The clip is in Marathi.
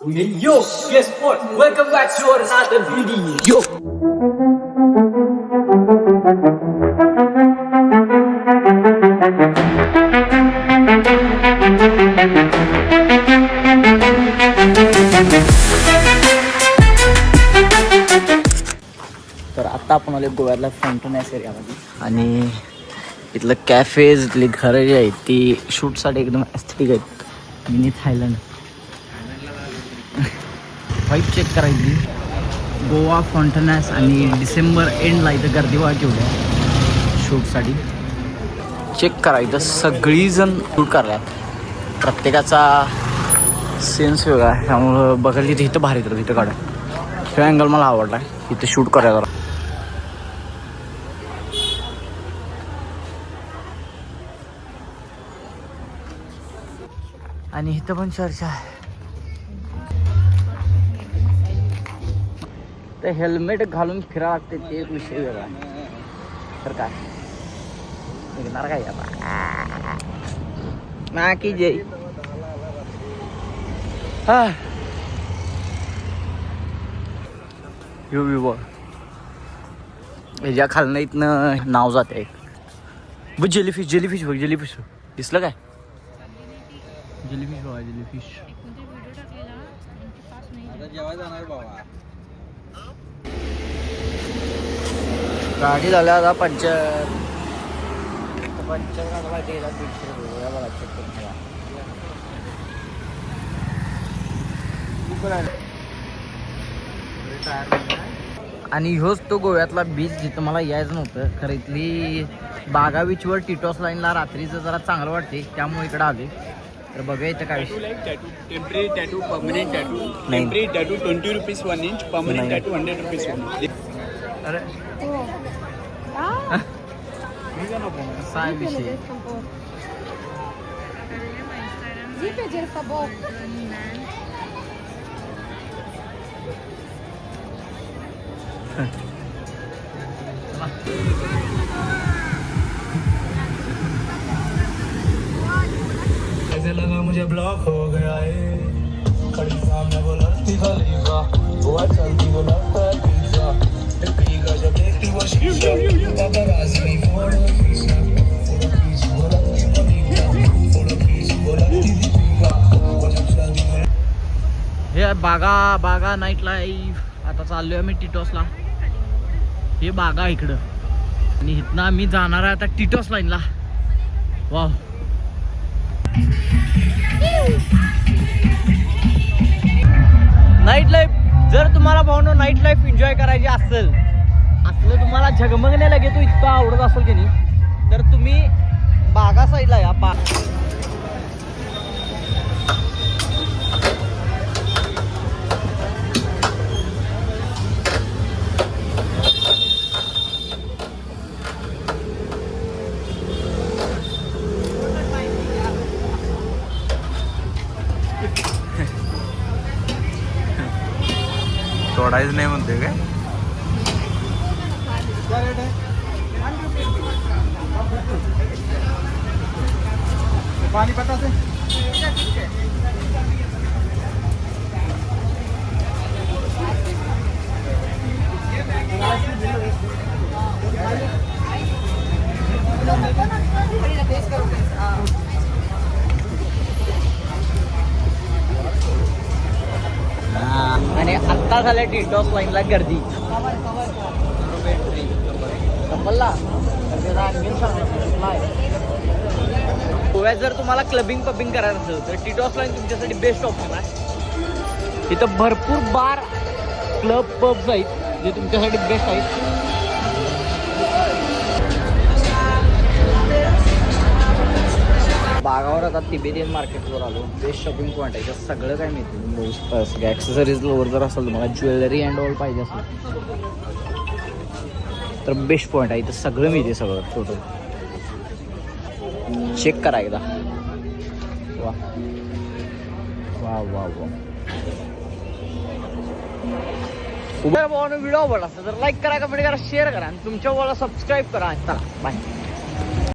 Hey yo, guess what? Welcome back to another video. तर आता आपण आले गोव्यातल्या फॉन्टनेस एरियामध्ये आणि इथलं कॅफेज इथली घरं जी आहेत ती शूटसाठी एकदम एस्थेटिक आहेत. मिनी थायलंड वाईब चेक करायची. गोवा फॉन्टनेस आणि डिसेंबर एंडला इथं गर्दी व्हायला केवढी आहे शूटसाठी. चेक करायचं सगळीजण शूट करतात. प्रत्येकाचा सेन्स वेगळा आहे त्यामुळं बघायला तिथे इथं भारी तर इथं काढा. हे अँगल मला आवडला आहे इथं शूट करायला. आणि इथं पण चर्चा आहे. ते हेल्मेट घालून फिरा लागते ते एक विषय वेगळा आहे. तर काय निघणार काय आता ना की जय. हा ह्याच्या खालनं इथनं नाव जाते एक. बघ जेलीफिश जेलीफिश बघ जेलीफिश दिसलं काय. जेलीफिश बघा जेलीफिश. गाडी झाल्या आता पंचर झाला गेला 150 रुपये बघा चेक करून ठेवा. आणि ह्योच तो गोव्यातला बीच जिथं मला यायचं नव्हतं खरं. इथली बागा बीचवर टिटॉस लाईनला रात्रीचं जरा चांगलं वाटते त्यामुळे इकडं आले. तर बघूया इथं काय temporary tattoo permanent tattoo. Temporary tattoo 20 rupees 1 inch. Permanent tattoo 100 rupees 1 inch. अरे काय विषय. ऐसे लगा मुझे ब्लॉक हो गया है. खड़ी सामने वो लड़ती खलीफा. वो चलती वो लगता है पिज्जा. पी का जब देखती वो शीशा. पापराज़ी नहीं फोड़ो पीछा. फोड़ो पीछे वो लगती मनीषा. फोड़ो पीछे वो लगती दीपिका. वो जब चलती वो. हे बागा नाईट लाईफ. आता चाललोय आम्ही टिटॉसला. हे बागा इकडं आणि इथनं आम्ही जाणार आहे आता टिटॉस लाईनला. Wow night life. जर तुम्हाला भावनो नाईट लाईफ एन्जॉय करायची असेल असलं तुम्हाला झगमगने लगे तो इतका आवडत असेल की नाही तर तुम्ही बागा साईडला या. सोडायचं नाही म्हणते काय. पानी पता से आणि आत्ता झाल्या टिटॉस लाईनला गर्दी. गोव्यात जर तुम्हाला क्लबिंग पबिंग करायचं असेल तर टिटॉस लाईन तुमच्यासाठी बेस्ट ऑप्शन आहे. इथं भरपूर बार क्लब पब्स आहेत जे तुमच्यासाठी बेस्ट आहेत. बागावर आता तिबेरियन मार्केटवर आलो. बेस्ट शॉपिंग पॉईंट आहे. इथं सगळं काय मिळते. सगळ्या ॲक्सेसरीज लोवर जर असेल तुम्हाला ज्वेलरी अँड ऑल पाहिजे असेल तर बेस्ट पॉईंट आहे. इथं सगळं मिळते सगळं टोटल. चेक करा एकदा. वा वा वा वा. व्हिडिओ आवडला असेल तर लाईक करा, कमेंट करा, शेअर करा आणि तुमच्या वॉला सबस्क्राईब करा. चला बाय.